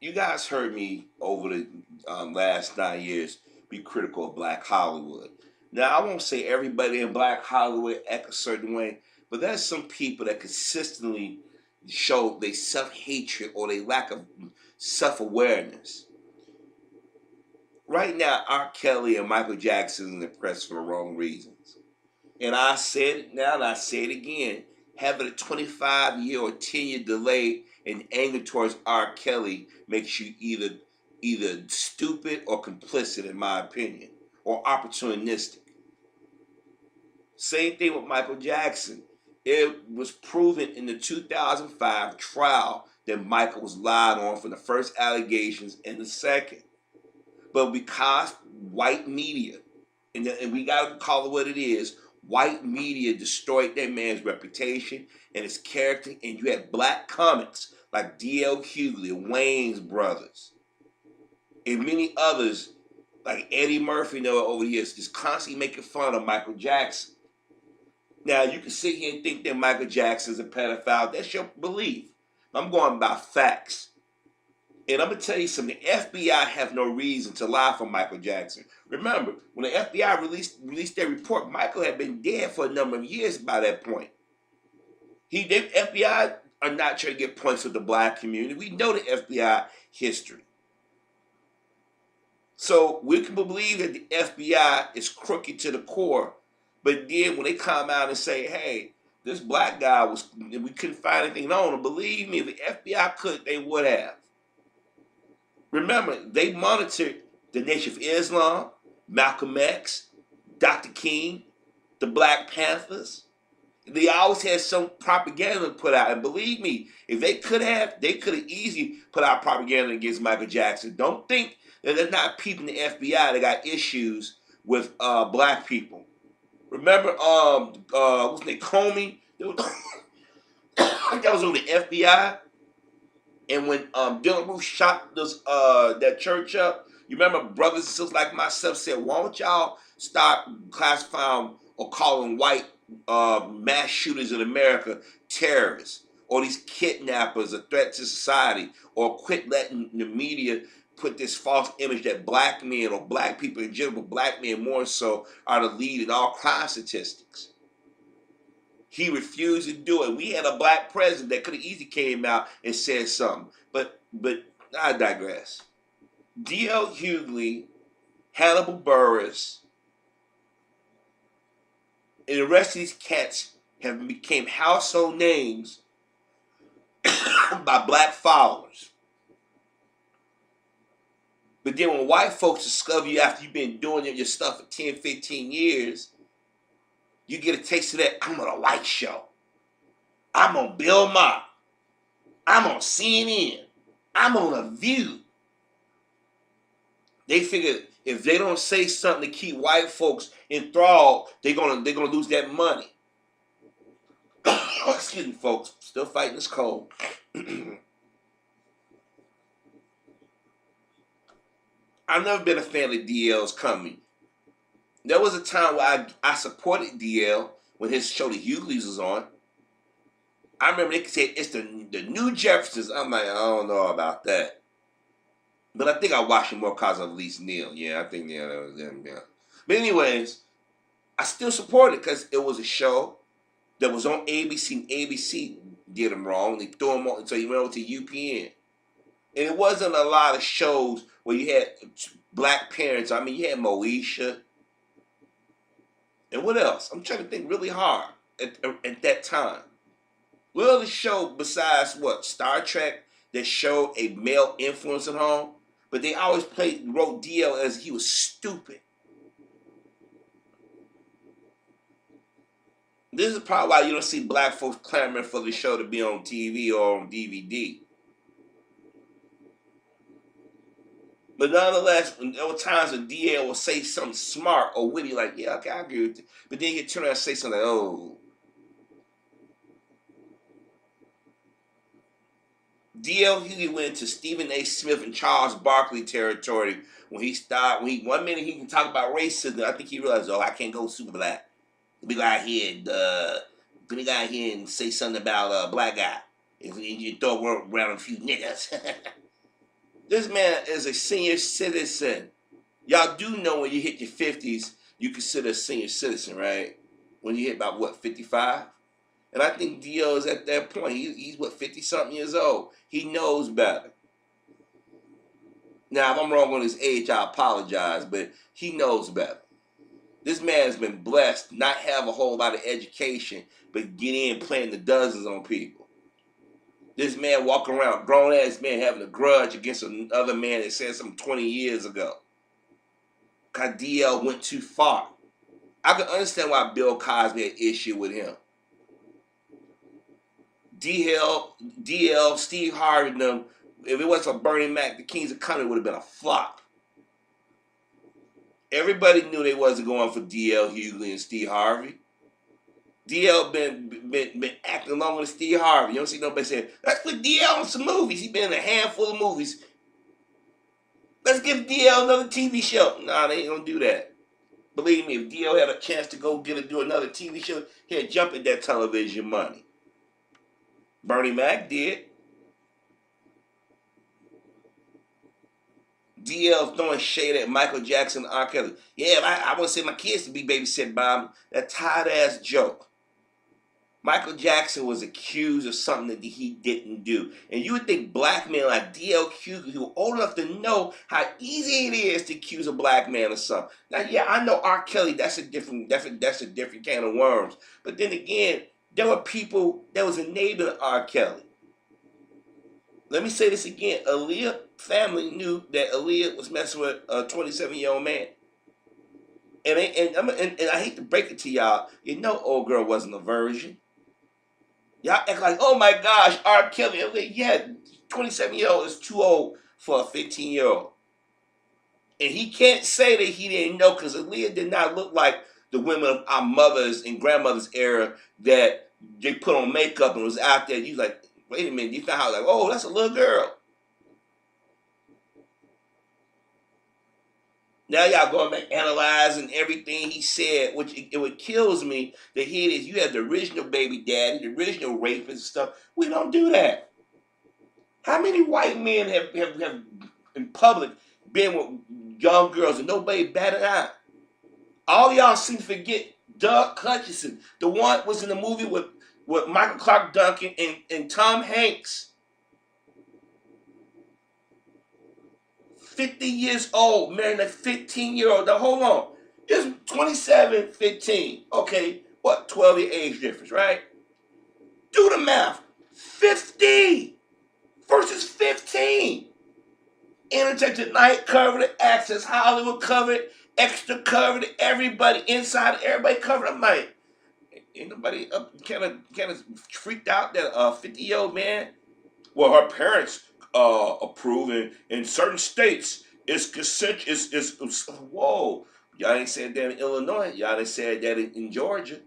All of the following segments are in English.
You guys heard me over the last 9 years be critical of Black Hollywood. Now, I won't say everybody in Black Hollywood act a certain way, but there's some people that consistently show their self hatred or their lack of self awareness. Right now, R. Kelly and Michael Jackson in the press for the wrong reasons. And I said it now and I say it again. Having a 25-year or 10-year delay in anger towards R. Kelly makes you either stupid or complicit, in my opinion, or opportunistic. Same thing with Michael Jackson. It was proven in the 2005 trial that Michael was lied on for the first allegations and the second. But because white media, and we got to call it what it is, white media destroyed that man's reputation and his character, and you had black comics like D.L. Hughley, Wayne's brothers, and many others like Eddie Murphy, over the years, just constantly making fun of Michael Jackson. Now, you can sit here and think that Michael Jackson is a pedophile. That's your belief. I'm going by facts. And I'm going to tell you something. The FBI have no reason to lie for Michael Jackson. Remember, when the FBI released their report, Michael had been dead for a number of years by that point. The FBI are not trying to get points with the black community. We know the FBI history. So we can believe that the FBI is crooked to the core, but then when they come out and say, hey, this black guy we couldn't find anything on him, believe me, if the FBI could, they would have. Remember, they monitored the Nation of Islam, Malcolm X, Dr. King, the Black Panthers. They always had some propaganda put out. And believe me, if they could have easily put out propaganda against Michael Jackson. Don't think that there's not people in the FBI that got issues with black people. Remember, what's his name, Comey? That was on the FBI. And when Dylann Roof shot that church up, you remember brothers and sisters like myself said, why don't y'all stop classifying or calling white mass shooters in America terrorists, or these kidnappers a threat to society, or quit letting the media put this false image that black men or black people in general, but black men more so, are the lead in all crime statistics. He refused to do it. We had a black president that could have easily came out and said something. But I digress. D.L. Hughley, Hannibal Buress, and the rest of these cats have became household names by black followers. But then when white folks discover you after you've been doing your stuff for 10, 15 years, you get a taste of that. I'm on a white show. I'm on Bill Maher. I'm on CNN. I'm on A View. They figure if they don't say something to keep white folks enthralled, they're gonna lose that money. Excuse me, folks. Still fighting this cold. I've never been a fan of DL's coming. There was a time where I supported DL when his show The Hughleys was on. I remember they said it's the new Jeffersons. I'm like, I don't know about that. But I think I watched it more because of Elise Neal. Yeah, I think that was them. Yeah. But anyways, I still support it because it was a show that was on ABC, and ABC did him wrong. They threw him on, so he went over to UPN. And it wasn't a lot of shows where you had black parents. I mean, you had Moesha. And what else? I'm trying to think really hard at that time. What other show besides what? Star Trek that showed a male influence at home? But they always wrote DL as he was stupid. This is probably why you don't see black folks clamoring for the show to be on TV or on DVD. But nonetheless, there were times when DL would say something smart or witty, like, yeah, okay, I agree with you. But then he'd turn around and say something like, oh. DL Hughley went to Stephen A. Smith and Charles Barkley territory when one minute he can talk about racism, I think he realized, oh, I can't go super black. Let me go out here and say something about a black guy. If you throw around a few niggas. This man is a senior citizen. Y'all do know when you hit your 50s, you consider a senior citizen, right? When you hit about what, 55? And I think DL is at that point. He's what, 50 something years old. He knows better. Now, if I'm wrong on his age, I apologize, but he knows better. This man has been blessed, not have a whole lot of education, but get in playing the dozens on people. This man walking around, grown ass man having a grudge against another man that said something 20 years ago. Cause DL went too far. I can understand why Bill Cosby had issue with him. DL, Steve Harvey, and them, if it wasn't for Bernie Mac, the Kings of Country would have been a flop. Everybody knew they wasn't going for DL Hughley and Steve Harvey. DL been acting longer than Steve Harvey. You don't see nobody saying, let's put DL on some movies. He been in a handful of movies. Let's give DL another TV show. Nah, they ain't gonna do that. Believe me, if DL had a chance to go do another TV show, he'd jump at that television money. Bernie Mac did. DL throwing shade at Michael Jackson and R. Kelly. Yeah, I want to say my kids to be babysit by him. That tired ass joke. Michael Jackson was accused of something that he didn't do. And you would think black men like DL Hughley, who are old enough to know how easy it is to accuse a black man of something. Now, yeah, I know R. Kelly, that's a different can of worms. But then again, there were people that was enabling R. Kelly. Let me say this again. Aaliyah family knew that Aaliyah was messing with a 27-year-old man. And I hate to break it to y'all, you know old girl wasn't a virgin. Y'all act like, oh my gosh, R. Kelly. Yeah, 27-year-old is too old for a 15-year-old. And he can't say that he didn't know, because Aaliyah did not look like the women of our mothers and grandmothers' era that they put on makeup and was out there. You like, wait a minute, you found out like, oh, that's a little girl. Now y'all going back analyzing everything he said, which it kills me that here it is. You have the original baby daddy, the original rapist and stuff. We don't do that. How many white men have in public been with young girls and nobody batted out? All y'all seem to forget Doug Hutchison, the one was in the movie with Michael Clark Duncan and Tom Hanks. 50 years old, marrying a 15-year-old. Now, hold on. It's 27, 15. Okay, what, 12-year age difference, right? Do the math. 50 versus 15. Entertainment Tonight covered it. Access Hollywood covered it. Extra covered it. Everybody inside, everybody covered it. Man, ain't nobody kind of freaked out that a 50-year-old man. Well, her parents approving in certain states. It's consent. It's whoa. Y'all ain't said that in Illinois. Y'all ain't said that in Georgia.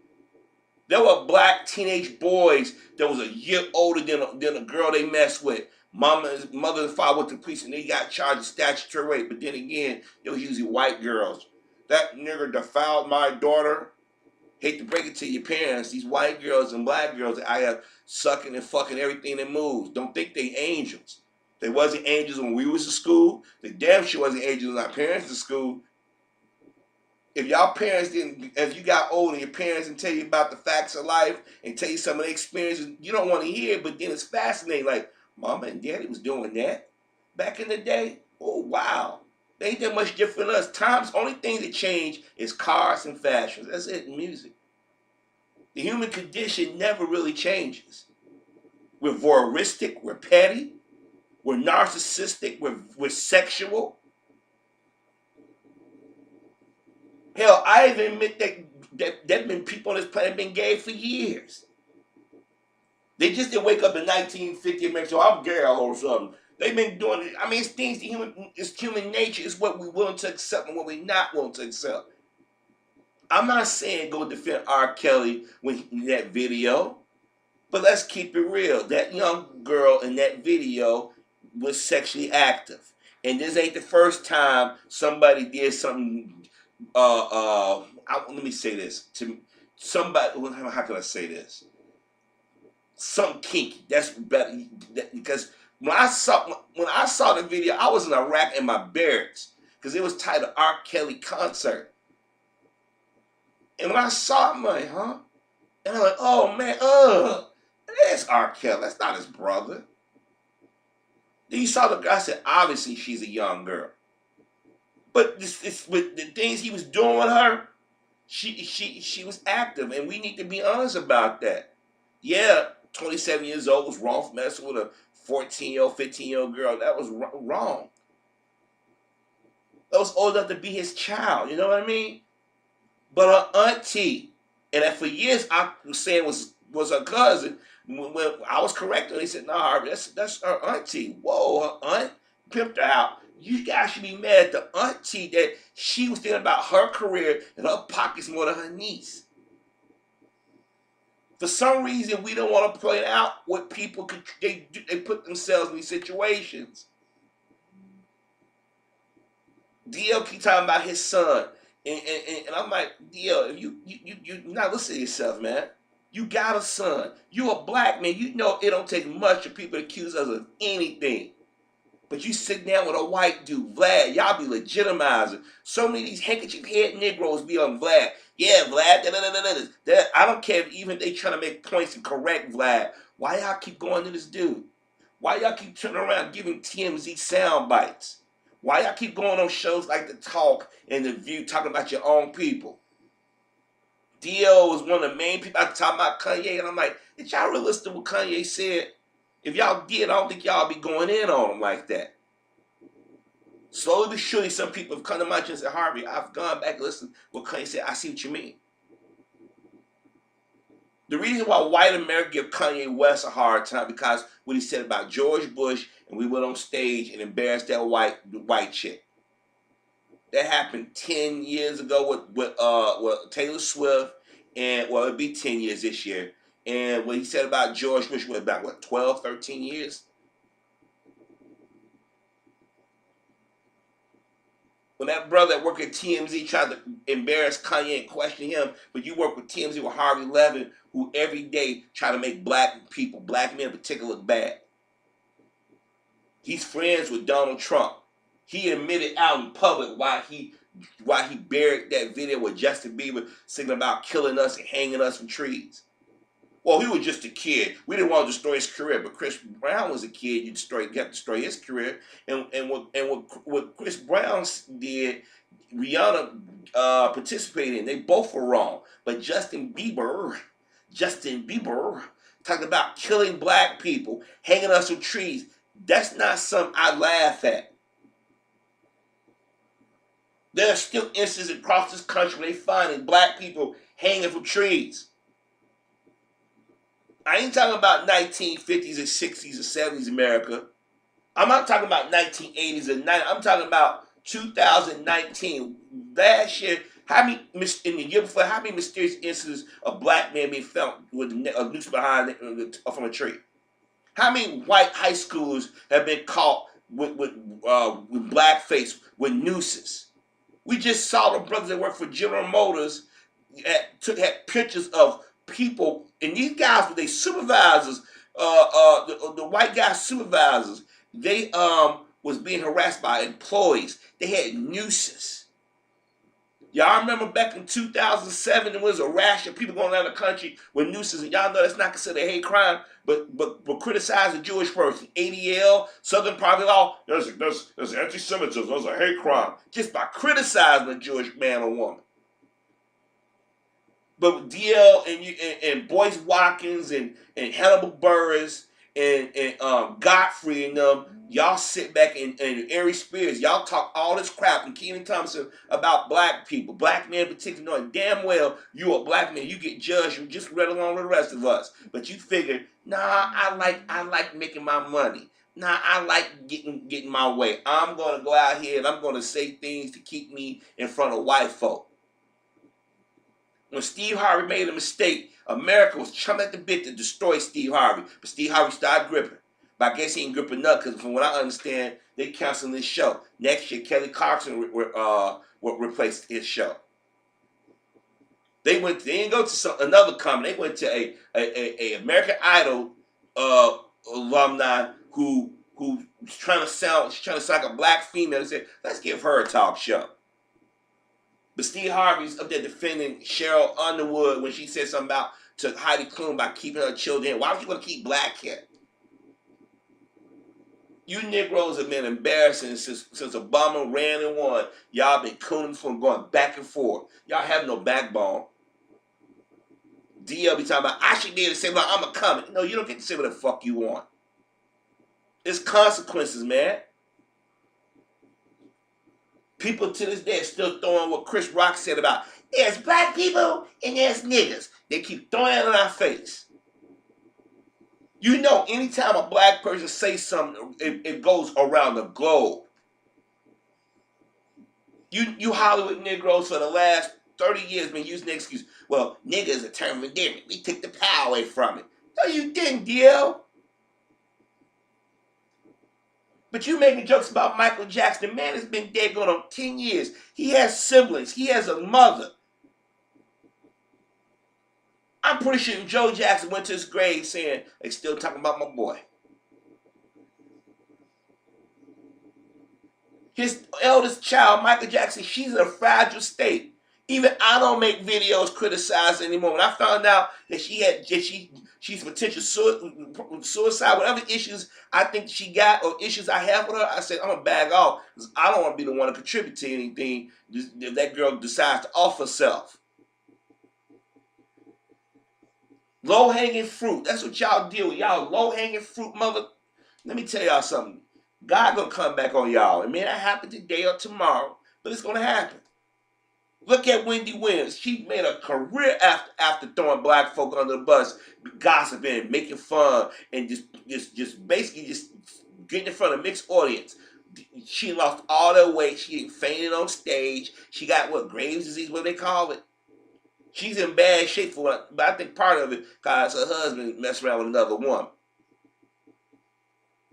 There were black teenage boys that was a year older than a girl they messed with. Mother and father went to the police and they got charged with statutory rape. But then again, it was usually white girls. That nigga defiled my daughter. Hate to break it to your parents. These white girls and black girls that I have sucking and fucking everything that moves. Don't think they angels. They wasn't angels when we was in school. They damn sure wasn't angels when our parents in school. If y'all parents didn't, if you got old and your parents didn't tell you about the facts of life and tell you some of the experiences, you don't want to hear it, but then it's fascinating. Like, mama and daddy was doing that back in the day. Oh, wow. They ain't that much different than us. Time's only thing that changed is cars and fashions. That's it in music. The human condition never really changes. We're voyeuristic, we're petty, we're narcissistic, we're sexual. Hell, I even admit that there've been people on this planet been gay for years. They just didn't wake up in 1950 and make sure I'm gay or something. They've been doing it. I mean, it's human nature. It's what we're willing to accept and what we're not willing to accept. I'm not saying go defend R. Kelly in that video, but let's keep it real. That young girl in that video was sexually active. And this ain't the first time somebody did something, let me say this. To somebody, how can I say this? Something kinky. That's better, because When I saw the video, I was in Iraq in my barracks because it was titled R. Kelly concert. And when I saw it, I'm like, huh? And I'm like, oh man, that's R. Kelly. That's not his brother. Then you saw the girl. I said, obviously she's a young girl. But with the things he was doing with her, she was active, and we need to be honest about that. Yeah, 27 years old was wrong for messing with a 14-year-old, 15-year-old girl. That was wrong. That was old enough to be his child. You know what I mean? But her auntie, and that for years I was saying was her cousin. When I was correcting, they said, "No, Harvey, that's her auntie." Whoa, her aunt pimped her out. You guys should be mad at the auntie that she was thinking about her career and her pockets more than her niece. For some reason, we don't want to point out what people could. They put themselves in these situations. DL keep talking about his son. And I'm like, DL, you not listen to yourself, man. You got a son. You a black man. You know it don't take much for people to accuse us of anything. But you sit down with a white dude, Vlad, y'all be legitimizing. So many of these handkerchief head Negroes be on Vlad. Yeah, Vlad, I don't care if even they trying to make points and correct Vlad. Why y'all keep going to this dude? Why y'all keep turning around giving TMZ sound bites? Why y'all keep going on shows like The Talk and The View talking about your own people? DL was one of the main people talking about Kanye, and I'm like, did y'all really listen to what Kanye said? If y'all did, I don't think y'all be going in on him like that. Slowly but surely, some people have come to my church and said, Harvey, I've gone back and listened to what Kanye said. I see what you mean. The reason why white America give Kanye West a hard time because what he said about George Bush, and we went on stage and embarrassed that white chick. That happened 10 years ago with Taylor Swift, and well, it'll be 10 years this year. And what he said about George Bush was about 12, 13 years. When that brother that worked at TMZ tried to embarrass Kanye and question him, but you work with TMZ with Harvey Levin, who every day try to make black people, black men in particular, look bad. He's friends with Donald Trump. He admitted out in public why he buried that video with Justin Bieber singing about killing us and hanging us from trees. Well, he was just a kid. We didn't want to destroy his career, but Chris Brown was a kid. You got to destroy his career. And what Chris Brown did, Rihanna participated in. They both were wrong. But Justin Bieber talked about killing black people, hanging us from trees. That's not something I laugh at. There are still instances across this country where they finding black people hanging from trees. I ain't talking about 1950s and 60s and 70s America. I'm not talking about 1980s and 90s. I'm talking about 2019. Last year, in the year before, how many mysterious incidents of black men being found with a noose behind from a tree? How many white high schoolers have been caught with blackface, with nooses? We just saw the brothers that work for General Motors had pictures of people, and these guys were their supervisors, the white guy supervisors. They was being harassed by employees. They had nooses. Y'all remember back in 2007 there was a rash of people going around the country with nooses, and y'all know that's not considered a hate crime, but criticize a Jewish person. ADL, Southern Poverty Law, there's anti-Semitism, there's a hate crime just by criticizing a Jewish man or woman. But with DL and Boyce Watkins and Hannibal Buress and Godfrey and them, y'all sit back and Ari Spears, y'all talk all this crap and Kenan Thompson about black people, black men in particular, knowing damn well you a black man, you get judged, you just right along with the rest of us. But you figure, nah, I like making my money. Nah, I like getting my way. I'm gonna go out here and I'm gonna say things to keep me in front of white folk. When Steve Harvey made a mistake, America was chomping at the bit to destroy Steve Harvey. But Steve Harvey started gripping. But I guess he ain't gripping enough because from what I understand, they canceling this show. Next year, Kelly Clarkson will replace his show. They didn't go to another company. They went to a American Idol alumni who who's trying to sound like a black female, and said, let's give her a talk show. But Steve Harvey's up there defending Cheryl Underwood when she said something about to Heidi Klum about keeping her children. Why would you want to keep black here? You Negroes have been embarrassing since Obama ran and won. Y'all been cooning from going back and forth. Y'all have no backbone. DL be talking about, I should be able to say, well, I'm a comment. No, you don't get to say what the fuck you want. It's consequences, man. People to this day are still throwing what Chris Rock said about, there's black people and there's niggas. They keep throwing it in our face. You know, anytime a black person says something, it goes around the globe. You Hollywood Negroes for the last 30 years been using the excuse, well, nigga is a term of endearment. We took the power away from it. No, you didn't, DL. But you making jokes about Michael Jackson. The man has been dead going on 10 years. He has siblings. He has a mother. I'm pretty sure Joe Jackson went to his grave saying, they still talking about my boy. His eldest child, Michael Jackson, she's in a fragile state. Even I don't make videos criticizing anymore. When I found out that she's potential suicide, whatever issues I think she got or issues I have with her, I said, I'm going to bag off because I don't want to be the one to contribute to anything if that girl decides to off herself. Low-hanging fruit. That's what y'all deal with. Y'all low-hanging fruit, mother. Let me tell y'all something. God going to come back on y'all. It may not happen today or tomorrow, but it's going to happen. Look at Wendy Williams. She made a career after throwing black folk under the bus, gossiping, making fun, and just basically just getting in front of a mixed audience. She lost all her weight. She fainted on stage. She got what, Graves' disease, what they call it. She's in bad shape for it, but I think part of it because her husband messed around with another woman.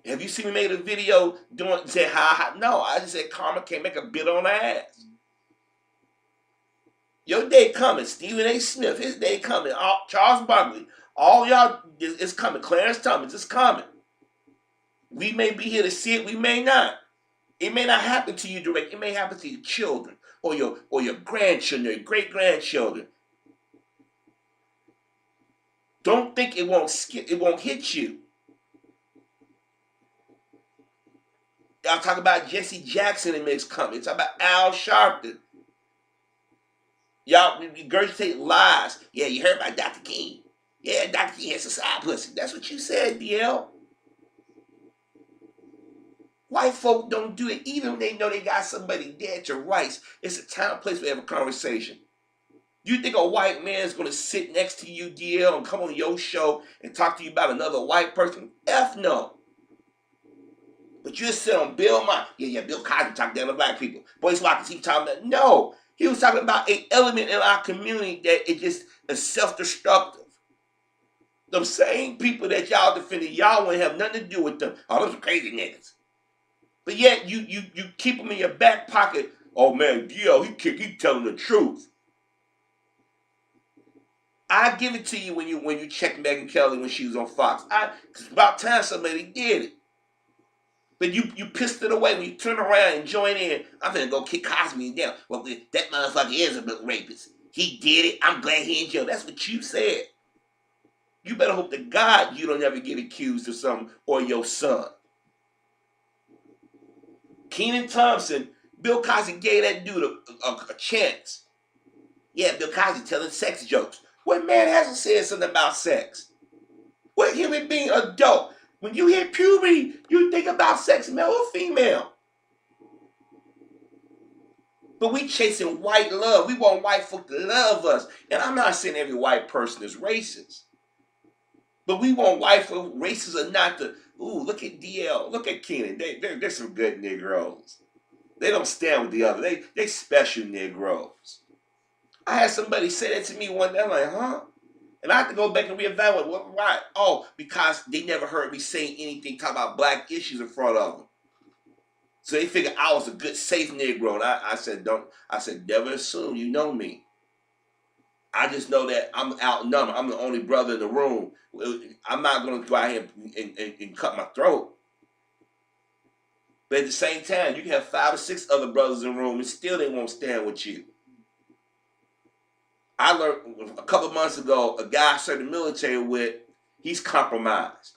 Have you seen me make a video saying how? No, I just said karma can't make a bit on her ass. Your day coming. Stephen A. Smith, his day coming. Charles Barkley, all y'all is coming. Clarence Thomas is coming. We may be here to see it. We may not. It may not happen to you direct. It may happen to your children or your grandchildren, your great grandchildren. Don't think it won't hit you. Y'all talk about Jesse Jackson and Mix coming. Talk about Al Sharpton. Y'all regurgitate lies. Yeah, you heard about Dr. King. Yeah, Dr. King has a side pussy. That's what you said, DL. White folk don't do it even when they know they got somebody dead to rights. It's a time and place to have a conversation. You think a white man's going to sit next to you, DL, and come on your show and talk to you about another white person? F no. But you sit on Bill Maher. Yeah, Bill Cosby talking down to black people. Boyce Watkins, he talking about, no. He was talking about an element in our community that it just is self-destructive. Them same people that y'all defended, y'all wouldn't have nothing to do with them. Oh, those are crazy niggas. But yet you keep them in your back pocket. Oh man, DL, he telling the truth. I give it to you when you check Megyn Kelly when she was on Fox. It's about time somebody did it. But you pissed it away when you turn around and join in. I'm gonna go kick Cosby down. Well, that motherfucker is a rapist. He did it. I'm glad he in jail. That's what you said. You better hope to God you don't ever get accused of something or your son. Kenan Thompson, Bill Cosby gave that dude a chance. Yeah, Bill Cosby telling sex jokes. What man hasn't said something about sex? What human being adult? When you hear puberty, you think about sex, male or female. But we chasing white love. We want white folk to love us. And I'm not saying every white person is racist. But we want white folk, racist or not, to, ooh, look at DL, look at Kenan. They're some good Negroes. They don't stand with the other. They special Negroes. I had somebody say that to me one day. I'm like, huh? And I have to go back and reevaluate. Why? Oh, because they never heard me say anything talk about black issues in front of them. So they figured I was a good, safe Negro. And I said, never assume you know me. I just know that I'm outnumbered. I'm the only brother in the room. I'm not going to go out here and cut my throat. But at the same time, you can have 5 or 6 other brothers in the room and still they won't stand with you. I learned a couple of months ago, a guy I served the military with, he's compromised.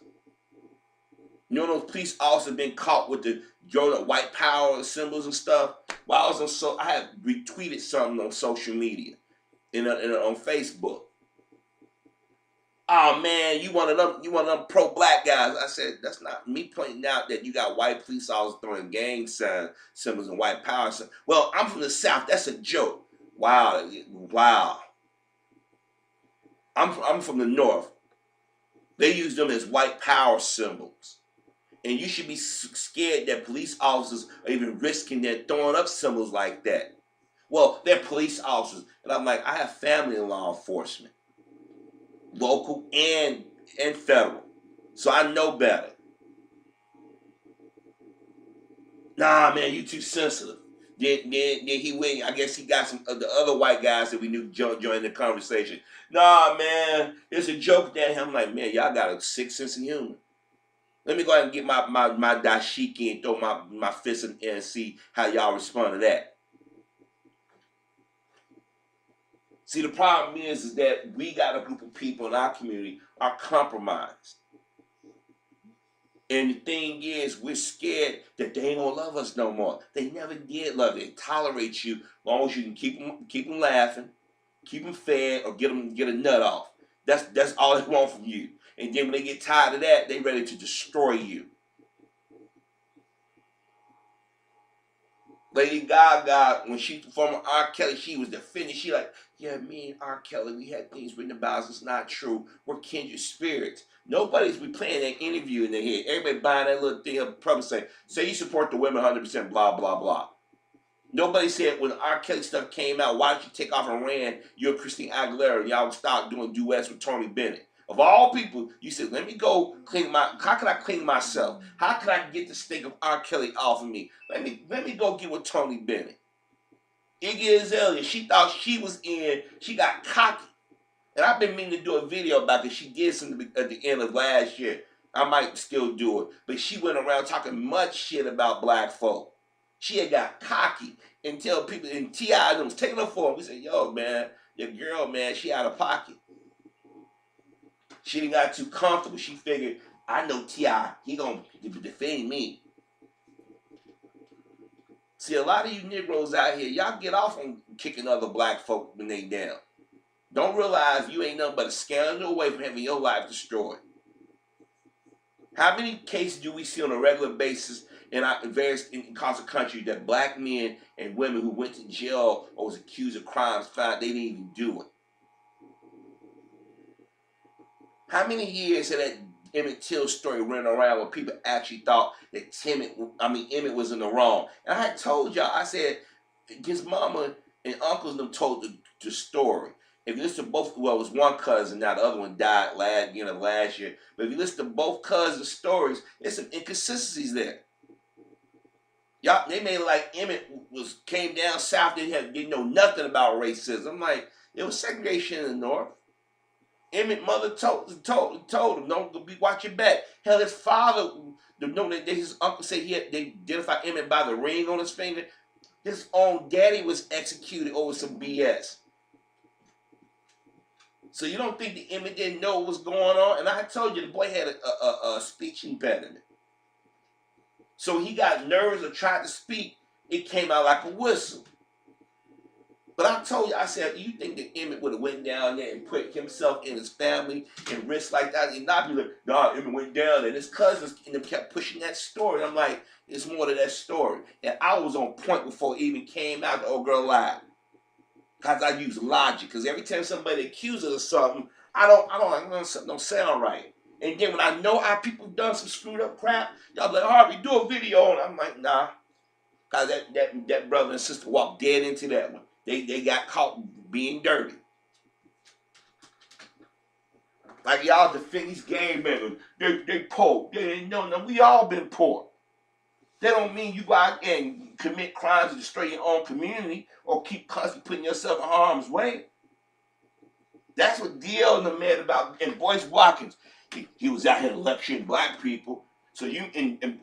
You know those police officers been caught with the white power symbols and stuff? Well, I had retweeted something on social media, on Facebook. Oh man, you one of them pro-black guys. I said, that's not me pointing out that you got white police officers throwing gang symbols and white power symbols. Well, I'm from the South. That's a joke. Wow. I'm from the North. They use them as white power symbols. And you should be scared that police officers are even risking their throwing up symbols like that. Well, they're police officers. And I'm like, I have family in law enforcement. Local and federal. So I know better. Nah, man, you too sensitive. Then he went. I guess he got some of the other white guys that we knew join the conversation. Nah, man, it's a joke that I'm like, man, y'all got a sick sense of humor. Let me go ahead and get my dashiki and throw my fist in the air and see how y'all respond to that. See, the problem is that we got a group of people in our community are compromised. And the thing is, we're scared that they ain't gonna love us no more. They never did love you. They tolerate you as long as you can keep them laughing, keep them fed, or get a nut off. That's all they want from you. And then when they get tired of that, they ready to destroy you. Lady Gaga, when she performed R. Kelly, she was defending. She like, yeah, me and R. Kelly, we had things written about us. It's not true. We're kindred spirits. Nobody's replaying that interview in their head. Everybody buying that little thing up, probably saying, say you support the women 100%, blah, blah, blah. Nobody said when R. Kelly stuff came out, why don't you take off and ran, you're Christina Aguilera, and y'all stop doing duets with Tony Bennett. Of all people, you said, let me go how can I clean myself? How can I get the stink of R. Kelly off of me? Let me go get with Tony Bennett. Iggy Azalea, she thought she was in, she got cocky. And I've been meaning to do a video about this. She did something at the end of last year. I might still do it. But she went around talking much shit about black folk. She had got cocky until people, and T.I. was taking her for him. We said, yo, man, your girl, man, she out of pocket. She didn't got too comfortable. She figured, I know T.I., he gonna defend me. See, a lot of you Negroes out here, y'all get off on kicking other black folk when they down. Don't realize you ain't nothing but a scandal away from having your life destroyed. How many cases do we see on a regular basis in various parts of the country that black men and women who went to jail or was accused of crimes found they didn't even do it? How many years had that Emmett Till story running around where people actually thought that Emmett was in the wrong? And I had told y'all, I said, his mama and uncles them told the story. If you listen to both, well, it was one cousin, now the other one died last year. But if you listen to both cousins' stories, there's some inconsistencies there. Y'all, they made it like Emmett came down south, didn't know nothing about racism. I'm like, there was segregation in the North. Emmett mother told him, don't be watch your back. Hell, his father, his uncle said they identified Emmett by the ring on his finger. His own daddy was executed over some BS. So you don't think the Emmett didn't know what was going on? And I told you the boy had a speech impediment. So he got nervous or tried to speak. It came out like a whistle. But I told you, I said, you think that Emmett would have went down there and put himself and his family and risk like that? And not be like, nah, Emmett went down there. And his cousins kept pushing that story. And I'm like, it's more to that story. And I was on point before it even came out. The old girl lied. Because I use logic. Because every time somebody accuses us of something, I don't something don't sound right. And then when I know how people done some screwed up crap, y'all be like, Harvey, do a video on it. I'm like, nah. Because that brother and sister walked dead into that one. They got caught being dirty. Like y'all defend these gang members. They poor. They ain't no. We all been poor. That don't mean you go out and commit crimes and destroy your own community or keep constantly putting yourself in harm's way. That's what DL and them mad about. And Boyce Watkins, he was out here lecturing black people. So you and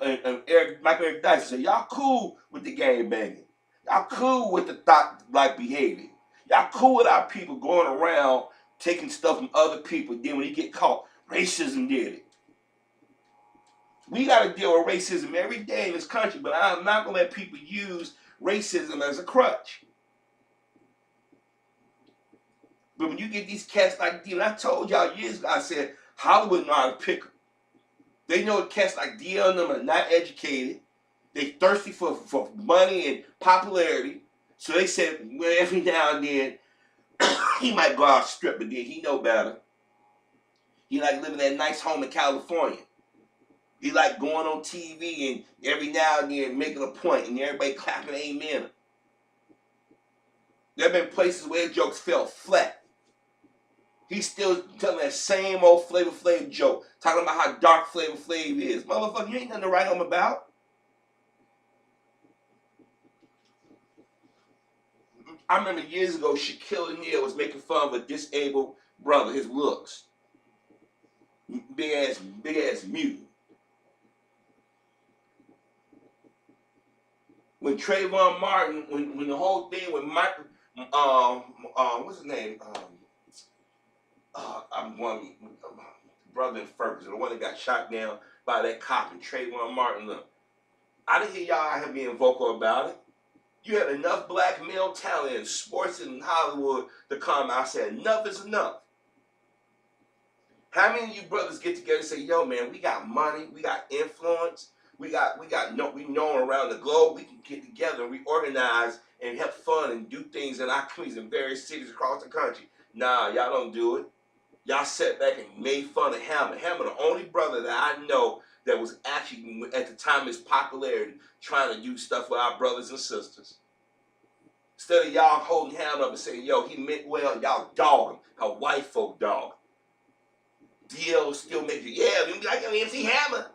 Eric, Michael Eric Dyson said, y'all cool with the gang banging. Y'all cool with the thought-like behavior. Y'all cool with our people going around taking stuff from other people. Then when you get caught, racism did it. We got to deal with racism every day in this country, but I'm not going to let people use racism as a crutch. But when you get these cats like D, and I told y'all years ago, I said, Hollywood know how to pick them. They know cats like D.L. and them are not educated. They thirsty for money and popularity. So they said, well, every now and then, he might go out strip, but then he know better. He like living that nice home in California. He like going on TV and every now and then making a point and everybody clapping amen. There have been places where his jokes fell flat. He's still telling that same old Flavor Flav joke, talking about how dark Flavor Flav is. Motherfucker, you ain't nothing to write home about. I remember years ago, Shaquille O'Neal was making fun of a disabled brother, his looks. Big ass mute. When Trayvon Martin, when the whole thing with Mike, what's his name? I'm one brother in Ferguson, the one that got shot down by that cop and Trayvon Martin. Look, I didn't hear y'all out here being vocal about it. You had enough black male talent in sports and Hollywood to come out and say enough is enough. How many of you brothers get together and say, yo man, we got money, we got influence, we know around the globe, we can get together and reorganize and have fun and do things in our communities in various cities across the country. Nah, y'all don't do it. Y'all sat back and made fun of Hammer. Hammer, the only brother that I know that was actually, at the time of his popularity, trying to do stuff with our brothers and sisters. Instead of y'all holding Hammer up and saying, yo, he meant well, y'all dog him, how white folk dog. DL still makes you, yeah, we like MC Hammer.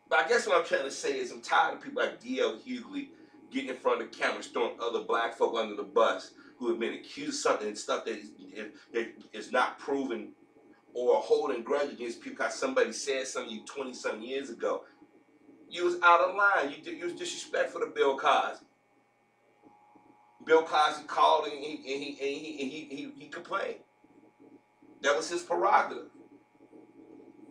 But I guess what I'm trying to say is I'm tired of people like D.L. Hughley getting in front of the camera, throwing other black folk under the bus who have been accused of something and stuff that is not proven, or holding grudge against people because somebody said something to you 20-something years ago. You was out of line. You was disrespectful to Bill Cosby. Bill Cosby called and he complained. That was his prerogative.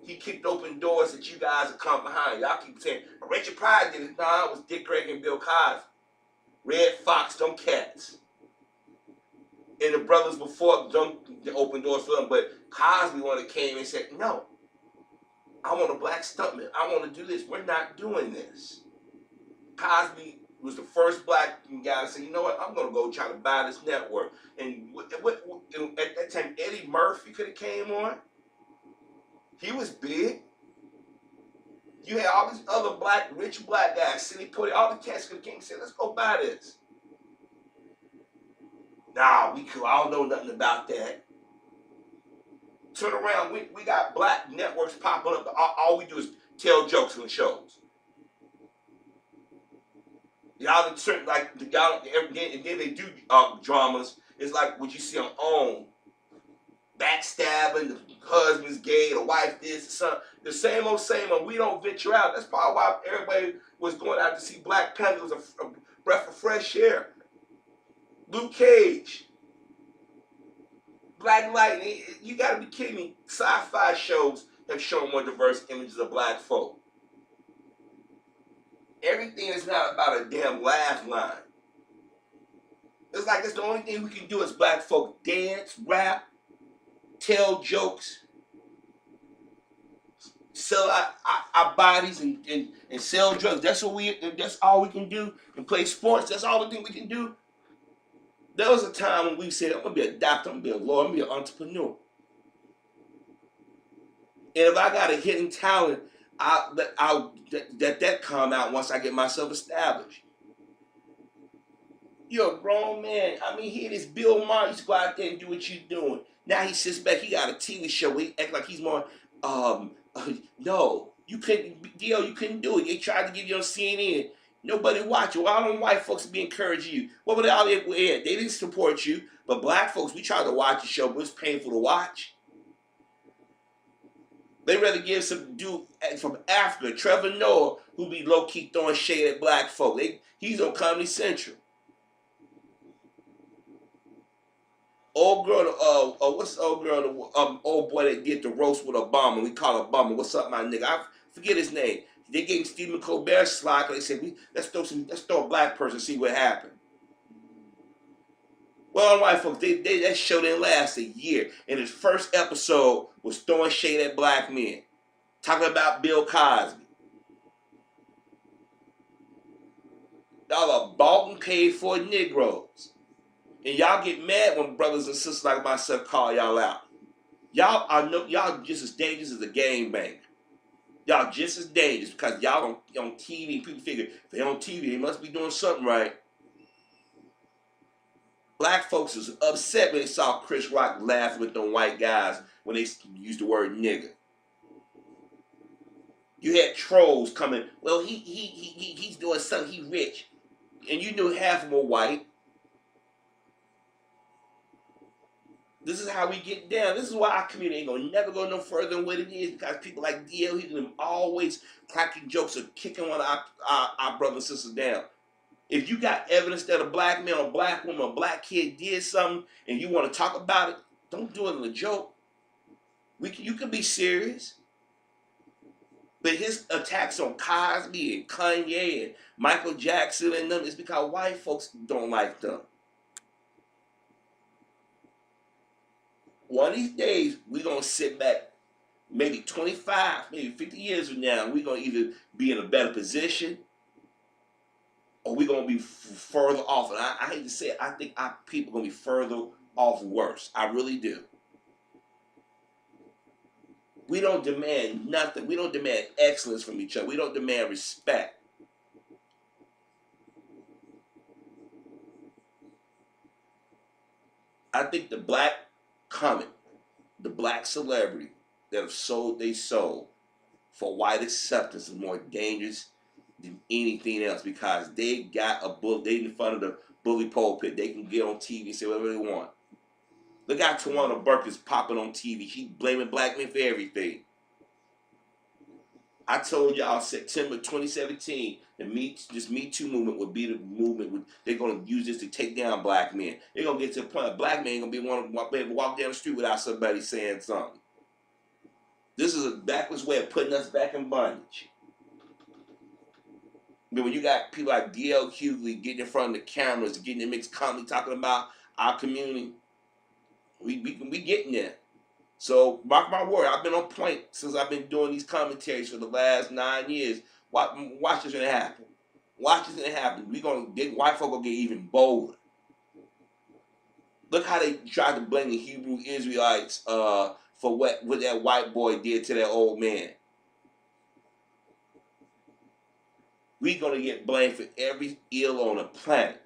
He kicked open doors that you guys have come behind. Y'all keep saying, Richard Pryor did it. No, it was Dick Gregory and Bill Cosby. Red Fox, them cats. And the brothers before them opened doors for them. But Cosby one that came and said, no, I want a black stuntman. I want to do this. We're not doing this. Cosby was the first black guy to say, you know what, I'm going to go try to buy this network. And at that time, Eddie Murphy could have came on. He was big. You had all these other rich black guys, Sidney Poitier, all the cats could have came and said, let's go buy this. Nah, we could. I don't know nothing about that. Turn around, we got black networks popping up. All we do is tell jokes on the shows. Y'all like y'all, and then they do dramas. It's like what you see on OWN. Backstabbing, the husband's gay, the wife this, the son. The same old. We don't venture out. That's probably why everybody was going out to see Black Panther. It was a breath of fresh air. Luke Cage. Black Lightning. You gotta be kidding me. Sci-fi shows have shown more diverse images of black folk. Everything is not about a damn laugh line. It's like it's the only thing we can do as black folk. Dance, rap, tell jokes, sell our bodies and sell drugs. That's all we can do. And play sports. That's all the thing we can do. There was a time when we said, I'm gonna be a doctor, I'm gonna be a lawyer, I'm gonna be an entrepreneur. And if I got a hidden talent, that come out once I get myself established. You're a grown man. I mean, here this Bill Maher used to go out there and do what you're doing. Now he sits back, he got a TV show where he act like he's more, no, you couldn't do it. They tried to give you on CNN. Nobody watch you. All them white folks be encouraging you. What were they all there? They didn't support you. But black folks, we tried to watch the show, but it was painful to watch. They rather give some dude from Africa, Trevor Noah, who be low key throwing shade at black folk. He's on Comedy Central. Old girl, what's the old girl, the old boy that did the roast with Obama? We call Obama. What's up, my nigga? I forget his name. They gave Stephen Colbert slack. They said, let's throw a black person, see what happened. Well, white folks, that show didn't last a year. And his first episode was throwing shade at black men, talking about Bill Cosby. Y'all are bought and paid for Negroes. And y'all get mad when brothers and sisters like myself call y'all out. Y'all just as dangerous as a gangbang. Y'all just as dangerous because y'all on TV. People figure if they're on TV, they must be doing something right. Black folks was upset when they saw Chris Rock laughing with them white guys when they used the word nigger. You had trolls coming. Well, he's doing something. He rich, and you knew half of them were white. This is how we get down. This is why our community ain't gonna never go no further than what it is, because people like DL, he's always cracking jokes or kicking one of our brothers and sisters down. If you got evidence that a black man or black woman or black kid did something and you want to talk about it, don't do it in a joke. You can be serious. But his attacks on Cosby and Kanye and Michael Jackson and them is because white folks don't like them. One of these days, we're going to sit back, maybe 25, maybe 50 years from now, we're going to either be in a better position or we're going to be further off. And I hate to say it, I think our people are going to be further off worse. I really do. We don't demand nothing. We don't demand excellence from each other. We don't demand respect. I think the black comic, the black celebrity that have sold their soul for white acceptance is more dangerous than anything else, because they got a bull. They in front of the bully pulpit. They can get on TV and say whatever they want. Look at Tawana Burke is popping on TV. She blaming black men for everything. I told y'all September 2017, this Me Too movement would be the movement. They're going to use this to take down black men. They're going to get to the point that black men ain't going to be one to walk down the street without somebody saying something. This is a backwards way of putting us back in bondage. But when you got people like D.L. Hughley getting in front of the cameras, getting in mixed comedy, talking about our community, we getting there. So mark my word, I've been on point since I've been doing these commentaries for the last 9 years. Watch this gonna happen. Watch this gonna happen. White folk gonna get even bolder. Look how they tried to blame the Hebrew Israelites for what that white boy did to that old man. We gonna get blamed for every ill on the planet.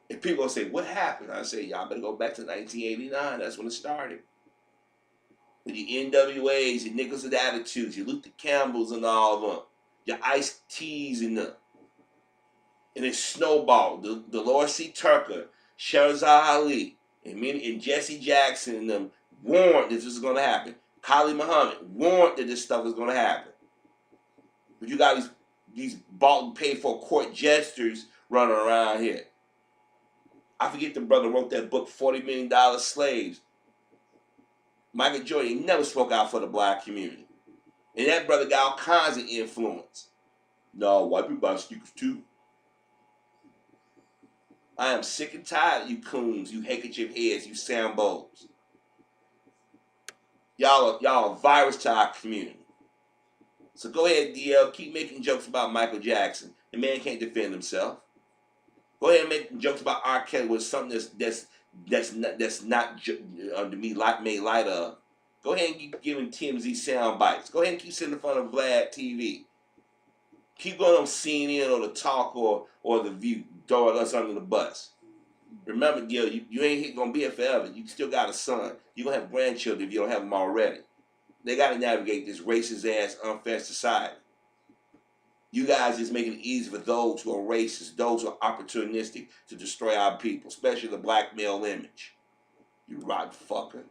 And people gonna say, what happened? I say, y'all better go back to 1989. That's when it started. With the NWAs, your Nichols and Attitudes, your Luther Campbells and all of them, your Ice-T's and them. And it snowballed. Dolores C. Turker, Sherzad Ali, and Jesse Jackson and them warned that this was gonna happen. Khalid Muhammad warned that this stuff was gonna happen. But you got these bought and paid for court jesters running around here. I forget the brother wrote that book, $40 Million Slaves. Michael Jordan never spoke out for the black community. And that brother got all kinds of influence. No, white people buy sneakers too. I am sick and tired of you coons, you handkerchief heads, you Sambos. Y'all are a virus to our community. So go ahead, DL, keep making jokes about Michael Jackson. The man can't defend himself. Go ahead and make jokes about R. Kelly with something that's not to be made light of. Go ahead and keep giving TMZ sound bites. Go ahead and keep sitting in front of Vlad TV. Keep going on CNN or The Talk or The View, throwing us under the bus. Remember, Gil, you ain't gonna be here forever. You still got a son. You're gonna have grandchildren if you don't have them already. They gotta navigate this racist ass, unfair society. You guys just making it easy for those who are racist, those who are opportunistic to destroy our people, especially the black male image. You rotten fucker.